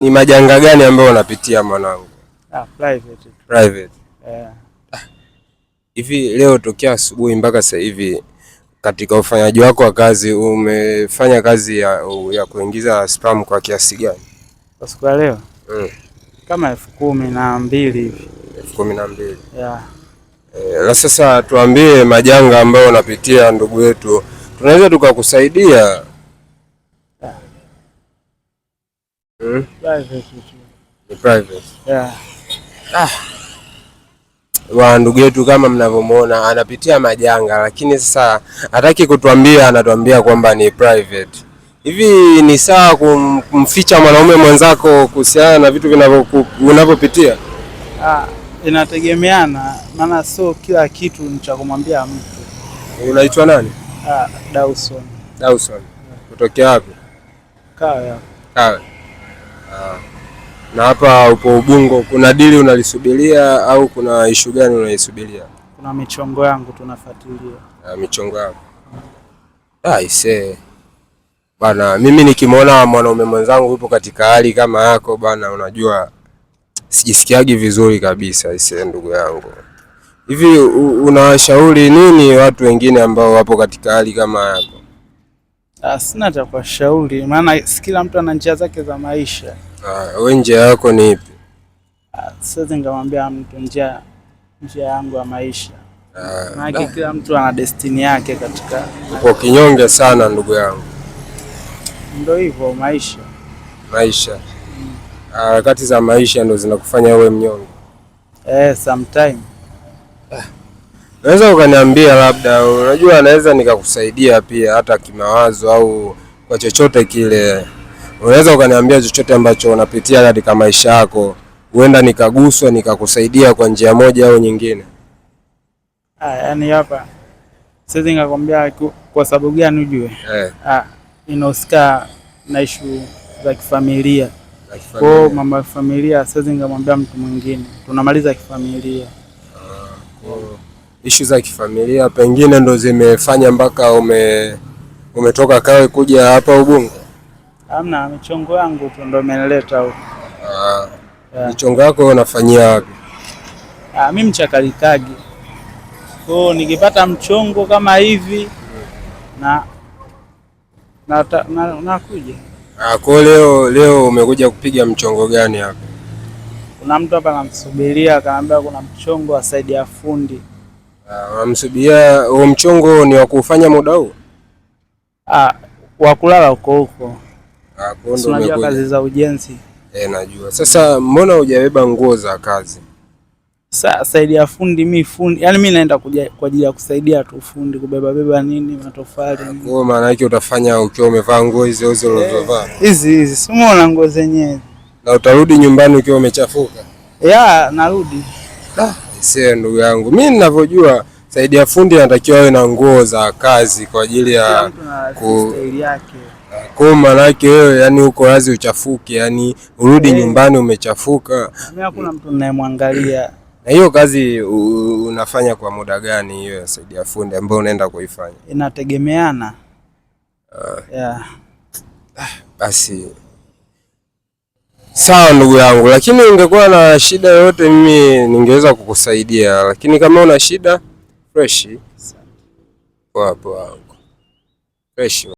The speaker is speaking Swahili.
Ni majanga gani ambayo unapitia mwanangu? Private. Private. Hivi leo tokea asubuhi mpaka sasa hivi katika ufanyaji wako wa kazi umefanya kazi ya kuingiza spam kwa kiasi gani? Kwa siku ya leo? Kama 12,000 hivi. 12,000. La sasa tuambie majanga ambayo unapitia ndugu yetu. Tunaweza tukakusaidia. Private. Ni private. Wa ndugu yetu kama mnavyomuona anapitia majanga, lakini sasa hataki kutuambia, anatuambia kwamba ni private. Hivi ni sawa kumficha mwanaume mwenzako kuhusiana na vitu vinavyopitia? Inategemeana, maana sio kila kitu ni cha kumwambia mtu. Unaitwa nani? Dawson. Dawson. Kutokea wapi? Kawe. Na hapa upo Ubungo, kuna dili unalisubiria au kuna issue gani unaisubiria? Kuna michongo yangu tunafuatilia. Michongo yako. Bana, mimi nikimwona mwanaume mwenzangu yupo katika hali kama yako bana, unajua sijisikiagi vizuri kabisa ndugu yangu. Hivi unawashauri nini watu wengine ambao wapo katika hali kama yako? Sina cha kuwashauri, maana kila mtu ana njia zake za maisha. Wewe njia yako ni ipi? Siwezi nikamwambia mtu njia yangu ya maisha. Maana kila mtu ana destiny yake katika. Uko kinyonge sana ndugu yangu. Ndio hivyo maisha. Harakati za maisha ndo zinakufanya uwe mnyonge. Sometime. Naweza ukaniambia labda, unajua naweza nikakusaidia pia hata kimawazo au kwa chochote kile. Unaweza ukaniambia chochote ambacho unapitia katika maisha yako, huenda nikaguswa nikakusaidia kwa njia moja au nyingine. Yaani hapa siwezi nikakwambia kwa sababu gani ujue. Inahusika na issue za kifamilia. Kwa mambo ya familia siwezi nikamwambia mtu mwingine. Tunamaliza kifamilia. Issue za kifamilia pengine ndo zimefanya mpaka umetoka Kawe kuja hapa Ubungo? Hamna, michongo yangu tu ndo imenileta huko. Michongo yako unafanyia wapi? Mimi mchakalikagi. Kwa nikipata mchongo kama hivi nakuja. Kwa leo umekuja kupiga mchongo gani hapa? Kuna mtu hapa anamsubiria, akaniambia kuna mchongo wa side ya fundi. Unamsubiria, huo mchongo ni wa kufanya muda huu? Wa kulala huko. Unajua kazi za ujenzi. Najua. Sasa mbona hujabeba nguo za kazi? Side ya fundi, mimi fundi. Yaani mimi naenda kwa ajili ya kusaidia tu fundi kubeba nini, matofali. Kwa maana yake utafanya ukiwa umevaa nguo hizo ulizovaa. Hizi, si umeona nguo zenyewe. Na utarudi nyumbani ukiwa umechafuka? Narudi. Ndugu yangu, mimi ninavyojua side ya fundi anatakiwa awe na nguo za kazi kwa ajili ya kwa maana yake wewe yani uko wazi uchafuke, yani urudi nyumbani umechafuka. Mimi hakuna mtu ninayemwangalia. Na hiyo kazi unafanya kwa muda gani hiyo side ya fundi ambayo unaenda kuifanya? Inategemeana. Basi sawa ndugu yangu, lakini ungekuwa na shida yoyote mimi ningeweza kukusaidia, lakini kama una shida fresh. Poa fresh.